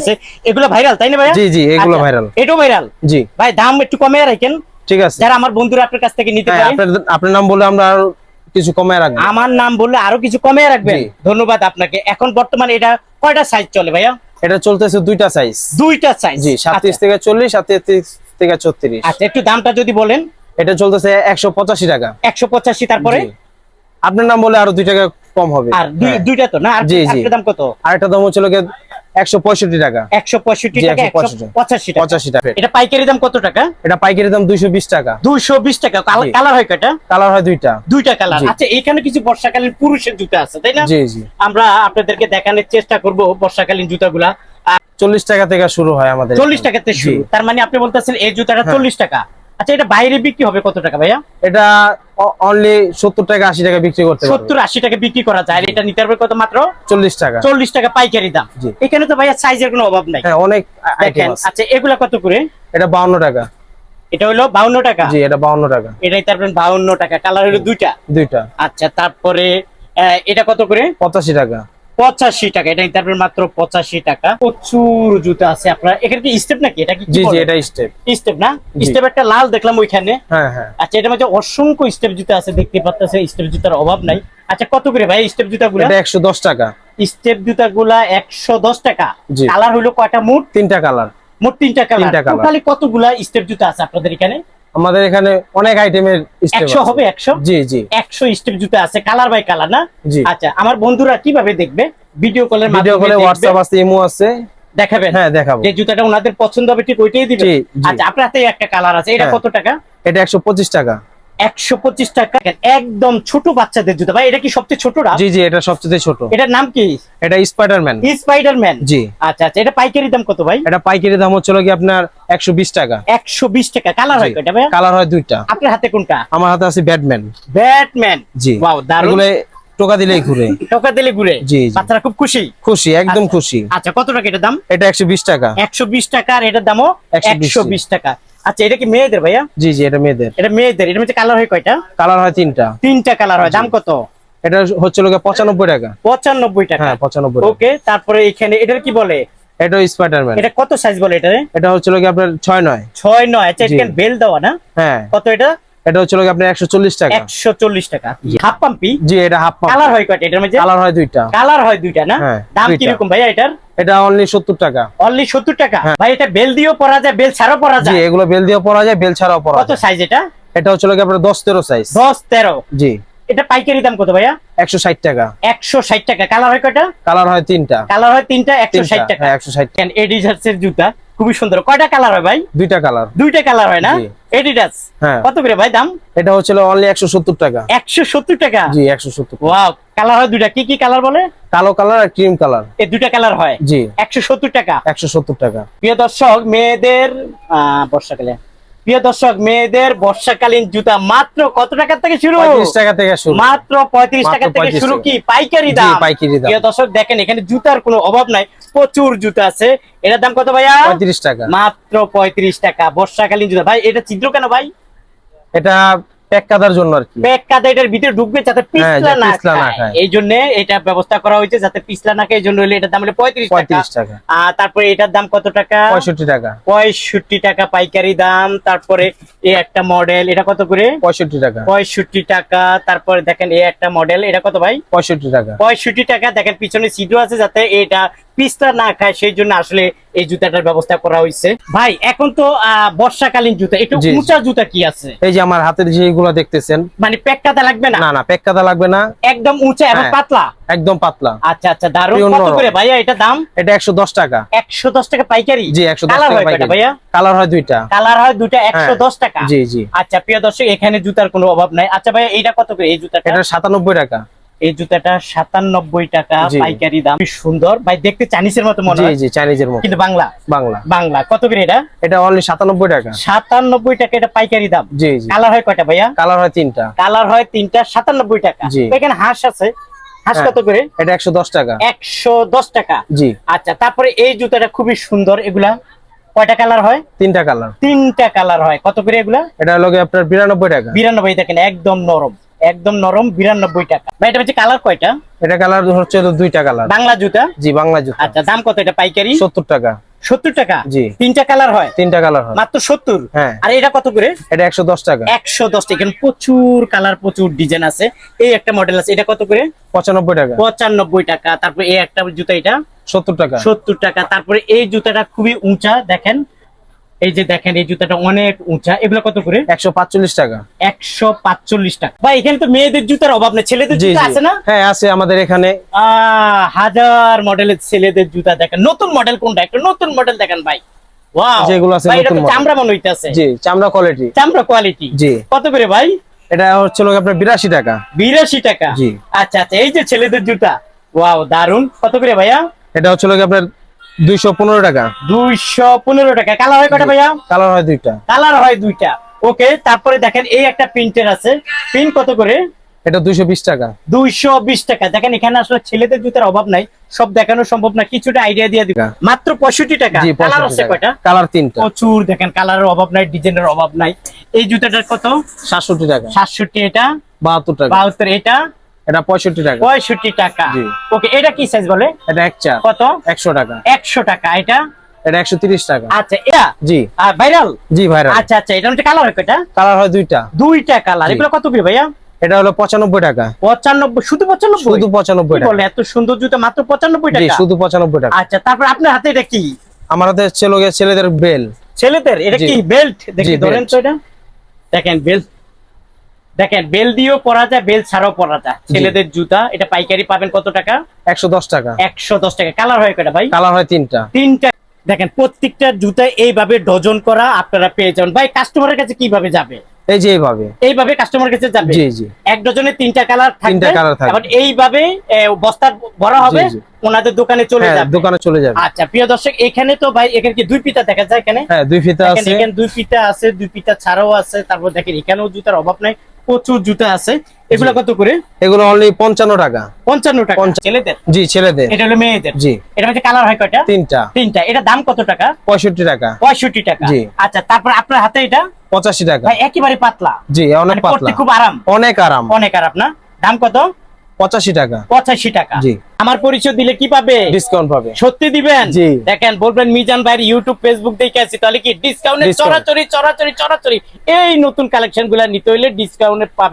আছে, এগুলো ভাইরাল তাই না ভাইয়া? জি জি, এগুলো ভাইরাল। এটাও ভাইরাল। জি ভাই দাম একটু কমে রাখেন, ঠিক আছে, যারা আমার বন্ধুরা আপনার কাছ থেকে নিতে পারে। আপনার নাম বলে আমরা আরো কিছু কমায় রাখবো। আমার নাম বললে আরো কিছু কমে রাখবেন। ধন্যবাদ আপনাকে। এখন বর্তমানে এটা কয়টা সাইজ চলে ভাইয়া? এটা চলতেছে দুইটা সাইজ। দুইটা সাইজ? জি, 37 থেকে 40, 37 থেকে 34। আচ্ছা, একটু দামটা যদি বলেন। এটা চলতেছে 185 টাকা। 185। তারপরে আপনার নাম বলে আরো 2 টাকা কম হবে। আর দুইটা তো না? আর একটা দাম কত? আরেকটা দাম হচ্ছে 165 টাকা। 165 টাকা, 185 টাকা। এটা পাইকারি দাম কত টাকা? এটা পাইকারি দাম 220 টাকা। 220 টাকা। কালার হয় কয়টা? কালার হয় দুইটা। দুইটা কালার। আচ্ছা, এখানে কিছু বর্ষাকালীন পুরুষের জুতা আছে তাই না? জি জি, আমরা আপনাদেরকে দেখানোর চেষ্টা করব বর্ষাকালীন জুতাগুলা। 40 টাকা থেকে শুরু হয় আমাদের। 40 টাকাতে শুরু? তার মানে আপনি বলতেছেন এই জুতাটা 40 টাকা। আচ্ছা, এটা বাইরে বিক্রি হবে কত টাকা ভাইয়া? এটা অনলি 70 টাকা 80 টাকা বিক্রি করতে পারবে। 70-80 টাকা বিক্রি করা যায়। এটা নিতে পারবে কত? মাত্র 40 টাকা। 40 টাকা পাইকারি দাম। এখানে তো ভাইয়া সাইজের কোনো অভাব নাই। হ্যাঁ, অনেক আইটেম আছে। আচ্ছা, এগুলা কত করে? এটা 52 টাকা। এটা হলো 52 টাকা? জি, এটা 52 টাকা। এটাই তারপরে 52 টাকা। কালার হলো দুইটা। আচ্ছা, তারপরে এটা কত করে? 85 টাকা। 85 টাকা। এটা তারপরে মাত্র 85 টাকা। প্রচুর জুতা আছে আপনার এখানে। কি স্টেপ নাকি এটা? কি জি জি, এটা স্টেপ। স্টেপ না? স্টেপ একটা লাল দেখলাম ওইখানে। হ্যাঁ হ্যাঁ। আচ্ছা, এটার মধ্যে অসংখ্য স্টেপ জুতা আছে, দেখতে পাচ্ছেন। স্টেপ জুতার অভাব নাই। আচ্ছা, কত করে ভাই স্টেপ জুতাগুলো? এটা 110 টাকা। স্টেপ জুতাগুলা 110 টাকা। কালার হলো কয়টা? মোট 3টা কালার। মোট 3টা কালার। টোটালি কতগুলা স্টেপ জুতা আছে আপনাদের এখানে? আমাদের এখানে অনেক আইটেমের স্টেপ 100 হবে। 100? জি জি, 100 স্টেপ জুতা আছে, কালার বাই কালার না? জি। আচ্ছা, আমার বন্ধুরা কিভাবে দেখবে? ভিডিও কলের মাধ্যমে? ভিডিও কলে WhatsApp আছে, ইমো আছে। দেখাবেন? হ্যাঁ, দেখাবো। যে জুতাটা ওনাদের পছন্দ হবে ঠিক ওইটাই দিবেন? আচ্ছা, আপনার হাতে একটা কালার আছে, এটা কত টাকা? এটা 125 টাকা। 125 টাকা। একদম ছোট বাচ্চাদের জুতা ভাই। এটা কি সবচেয়ে ছোটরা? জি জি, এটা সবচেয়ে ছোট। এটার নাম কি? এটা স্পাইডারম্যান। স্পাইডারম্যান? জি। আচ্ছা আচ্ছা, এটা পাইকারি দাম কত ভাই? এটা পাইকারি দাম হচ্ছে কি আপনার 120 টাকা। 120 টাকা। কালার হয় কয়টা ভাই? কালার হয় দুইটা। আপনার হাতে কোনটা? আমার হাতে আছে ব্যাটম্যান। ব্যাটম্যান? জি। ওয়াও, দারুণ। এগুলো টোকা দিলেই ঘুরে। টোকা দিলে ঘুরে? জি। বাচ্চারা খুব খুশি? খুশি, একদম খুশি। আচ্ছা, কত টাকা এটার দাম? এটা 120 টাকা। 120 টাকা। আর এটার দামও 120 টাকা। আচ্ছা, এটা কি মেয়েদের ভাইয়া? জি জি, এটা মেয়েদের। এটা মেয়েদের। এটার মধ্যে কালার হয় কয়টা? কালার হয় 3টা। 3টা কালার হয়। দাম কত? এটা হচ্ছে 95 টাকা। 95 টাকা? হ্যাঁ, 95। ওকে। তারপরে এখানে এটার কি বলে? এটা স্পাইডারম্যান। এটা কত সাইজ বলে এটারে? এটা হচ্ছে আপনার 6-9। 6-9। আচ্ছা, এটা বেল দেওয়া না? হ্যাঁ। কত এটা? এটা হচ্ছে আপনার 140 টাকা। 140 টাকা। হাফ পাম্পি? জি, এটা হাফ পাম্প। কালার হয় কয়টা এটার মধ্যে? কালার হয় দুইটা। কালার হয় দুইটা না? দাম কি রকম ভাইয়া এটার? এটা অনলি 70 টাকা। অনলি 70 টাকা? ভাই, এটা বেল দিয়েও পরা যায়, বেল ছাড়াও পরা যায়? জি, এগুলো বেল দিয়েও পরা যায়, বেল ছাড়াও পরা যায়। কত সাইজ এটা? এটা হচ্ছে আপনার 10-13 সাইজ। 10-13? জি। এটা পাইকারি দাম কত ভাইয়া? 160 টাকা। 160 টাকা। কালার হয় কয়টা? কালার হয় 3টা। কালার হয় 3টা। 160 টাকা। হ্যাঁ, 160 টাকা। এডিডাসের জুতা খুবই সুন্দর। কয়টা কালার হয় ভাই? 2টা কালার। 2টা কালার হয় না? এডিডাস? হ্যাঁ। কত করে ভাই দাম? এটা হচ্ছে অনলি 170 টাকা। 170 টাকা? জি, 170। ওয়াও, কালার হয় দুইটা। কি কি কালার বলে? কালো কালার আর ক্রিম কালার। এই দুইটা কালার হয়? জি। 170 টাকা? 170 টাকা। প্রিয় দর্শক, মেয়েদের বর্ষাকালে প্রিয় দর্শক, মেয়েদের বর্ষাকালীন জুতা মাত্র কত টাকা থেকে শুরু? 35 টাকা থেকে শুরু। মাত্র 35 টাকা থেকে শুরু। কি পাইকারি দাম? জি, পাইকারি দাম। প্রিয় দর্শক, দেখেন এখানে জুতার কোনো অভাব নাই, প্রচুর জুতা আছে। এটার দাম কত ভাইয়া? 35 টাকা। মাত্র 35 টাকা। বর্ষাকালীন জুতা। ভাই, এটা ছিদ্র কেন ভাই? এটা প্যাক কাদার জন্য আর কি। প্যাক কাদা এটার ভিতরে ঢুকবে যাতে পিছলা না খায়, এই জন্য এটা ব্যবস্থা করা হয়েছে, যাতে পিছলা না খায়। এই জন্য এটার দাম হলো 35 টাকা। তারপরে এটার দাম কত টাকা? 65 টাকা। 65 টাকা পাইকারি দাম। তারপরে এই একটা মডেল, এটা কত করে? 65 টাকা। 65 টাকা। তারপরে দেখেন এই একটা মডেল, এটা কত ভাই? 65 টাকা। 65 টাকা। দেখেন পিছনে ছিদ্র আছে যাতে এটা পিছলা না খায়, সেই জন্য আসলে এই জুতাটার ব্যবস্থা করা হয়েছে। ভাই, এখন তো বর্ষাকালীন জুতা, একটু উঁচা জুতা কি আছে? এই যে আমার হাতের যেগুলো দেখতেছেন। মানে প্যাক কাদা লাগবে না? না না, প্যাক কাদা লাগবে না। একদম উঁচা এবং পাতলা? একদম পাতলা। আচ্ছা আচ্ছা, দারুণ। কত করে ভাইয়া এটা দাম? এটা 110 টাকা। 110 টাকা পাইকারি? জি, 110 কালার টাকা হয় কয়টা পাইকারি ভাইয়া? কালার হয় দুইটা। কালার হয় দুইটা। 110 টাকা? জি জি। আচ্ছা, প্রিয় দর্শক, এখানে জুতার কোনো অভাব নাই। আচ্ছা ভাইয়া, এটা কত করে এই জুতাটা? এটা 97 টাকা। এই জুতাটা 97 টাকা পাইকারি দাম। খুব সুন্দর ভাই, দেখতে চাইনিজের মতো মনে হয়। জি জি, চাইনিজের মতো, কিন্তু বাংলা। বাংলা। বাংলা। কত করে এটা? এটা অনলি 97 টাকা। 97 টাকা। এটা পাইকারি দাম? জি জি। কালার হয় কয়টা ভাইয়া? কালার হয় 3টা। কালার হয় 3টা। 97 টাকা। এখানে হাঁস আছে, হাঁস কত করে? এটা 110 টাকা। 110 টাকা? জি। আচ্ছা, তারপরে এই জুতাটা খুবই সুন্দর। এগুলা কয়টা কালার হয়? 3টা কালার। 3টা কালার হয়। কত করে এগুলা? এটা হলো আপনার 92 টাকা। 92। দেখেন একদম নরম, একদম নরম 92 টাকা। ভাই এটা হচ্ছে কালার কয়টা? এটা কালার হচ্ছে দুইটা কালার। বাংলা জুতা? জি বাংলা জুতা। আচ্ছা দাম কত এটা পাইকারি? 70 টাকা। 70 টাকা? জি। তিনটা কালার হয়? তিনটা কালার হয় মাত্র 70? হ্যাঁ। আর এটা কত করে? এটা 110 টাকা। 110 টাকা। এখানে প্রচুর কালার, প্রচুর ডিজাইন আছে। এই একটা মডেল আছে, এটা কত করে? 95 টাকা। 95 টাকা। তারপরে এই একটা জুতা, এটা 70 টাকা। 70 টাকা। তারপরে এই জুতাটা খুবই উঁচা, দেখেন এই যে দেখেন এই জুতাটা অনেক উঁচা, এগুলো কত করে? 145 টাকা। 145 টাকা। ভাই এখানে তো মেয়েদের জুতার অভাব নেই, ছেলেদের জি জুতা জি আছে না? হ্যাঁ আছে আমাদের এখানে। হাজার মডেলের ছেলেদের জুতা দেখেন। নতুন মডেল কোনটা? একটা নতুন মডেল দেখেন ভাই। ওয়াও, যেগুলো আছে ভাই এটা নতুন তো model। চামড়া মনে হইতাছে। জি চামড়া কোয়ালিটি। চামড়া কোয়ালিটি। জি। কত করে ভাই? এটা হচ্ছে লোক আপনার 82 টাকা। 82 টাকা? জি। আচ্ছা আচ্ছা, এই যে ছেলেদের জুতা, ওয়াও দারুন। কত করে ভাইয়া? এটা হচ্ছে লোক আপনার 215 টাকা। 215 টাকা। কালার হয় কয়টা ভাইয়া? কালার হয় দুইটা। কালার হয় দুইটা। ওকে, তারপরে দেখেন এই একটা প্রিন্টের আছে, প্রিন্ট কত করে? এটা 220 টাকা। 220 টাকা। দেখেন এখানে আসলে ছেলেদের জুতার অভাব নাই, সব দেখানো সম্ভব না, কিছুটা আইডিয়া দিয়ে দিবেন। মাত্র 65 টাকা। জি কালার 65 আছে টাকা। কয়টা? কালার তিনটা। প্রচুর, দেখেন কালারের অভাব নাই, ডিজাইনের অভাব নাই। এই জুতাটার কত? 67 টাকা। 67। এটা 72 টাকা। 72। এটা এটা 65 টাকা। 65 টাকা। জি। ওকে, এটা কি সাইজ বলে? এটা 1/4। কত? 100 টাকা। 100 টাকা। এটা এটা 130 টাকা। আচ্ছা, এটা জি ভাইরাল? জি ভাইরা। আচ্ছা আচ্ছা, এটা হচ্ছে কালার হয় কয়টা? কালার হয় দুইটা। দুইটা কালার। জি। এগুলো কত করে ভাইয়া? এটা হলো 95 টাকা। 95? শুধু 95? শুধু 95 কি টাকা। বলে, এত সুন্দর জুতা মাত্র 95 জি টাকা? শুধু 95 টাকা। আচ্ছা, তারপর আপনার হাতে এটা কি? আমার হাতে হচ্ছে লোক ছেলেদের বেল। ছেলেদের? এটা জি। কি বেল্ট? দেখি জি, ধরেন belt। তো এটা। দেখেন বেল্ট, দেখেন বেল দিয়েও পরা যায়, বেল ছাড়াও পরা যায়। ছেলেদের জুতা, এটা পাইকারি পাবেন কত টাকা? 110 টাকা। 110 টাকা। কালার হয় কয়টা ভাই? কালার হয় তিনটা। তিনটা। দেখেন প্রত্যেকটা জুতা এইভাবে ডজন করা আপনারা পেয়ে যাবেন। ভাই কাস্টমারের কাছে কিভাবে যাবে? এই যে এইভাবে। এইভাবে কাস্টমার কাছে যাবে? জি জি। এক ডজনে তিনটা কালার থাকবে। তিনটা কালার থাকবে। আবার এইভাবে বস্তা ভরা হবে, জি, জি। ওনাদের দোকানে চলে হ্যাঁ যাবে। দোকানে চলে যাবে। আচ্ছা প্রিয় দর্শক, এখানে তো ভাই এখানে কি দুই পিতা দেখা যায়? এখানে হ্যাঁ দুই ফিতা দেখেন, আছে। এখানে দুই পিতা আছে, দুই পিতা ছাড়াও আছে। তারপর দেখেন এখানেও জুতার অভাব নাই, প্রচুর জুতা আছে। এগুলো কত করে? এগুলো অনলি 55 টাকা। 55 টাকা। ছেলেদের? জি ছেলেদের। এটা হলো মেয়েদের? জি। এটা মধ্যে কালার হয় কয়টা? তিনটা। তিনটা। এটা দাম কত টাকা? 65 টাকা। 65 টাকা। জি। আচ্ছা, তারপর আপনার হাতে এটা? 85 টাকা। ভাই একেবারে পাতলা। জি অনেক মানে পাতলা। পরতে খুব আরাম? অনেক আরাম। অনেক আরাম না? দাম কত? 85 টাকা। 85 টাকা। জি। আমার পরিচয় দিলে কি পাবে? ডিসকাউন্ট পাবে। সত্যি দিবেন? জি। দেখেন বলবেন মিজান ভাইয়ের ইউটিউব ফেসবুক দেখে আসি, তাহলে কি ডিসকাউন্টে Discount। চড়াচড়ি চড়াচড়ি চড়াচড়ি। এই নতুন কালেকশন গুলা নিতে হইলে ডিসকাউন্টে পাবে।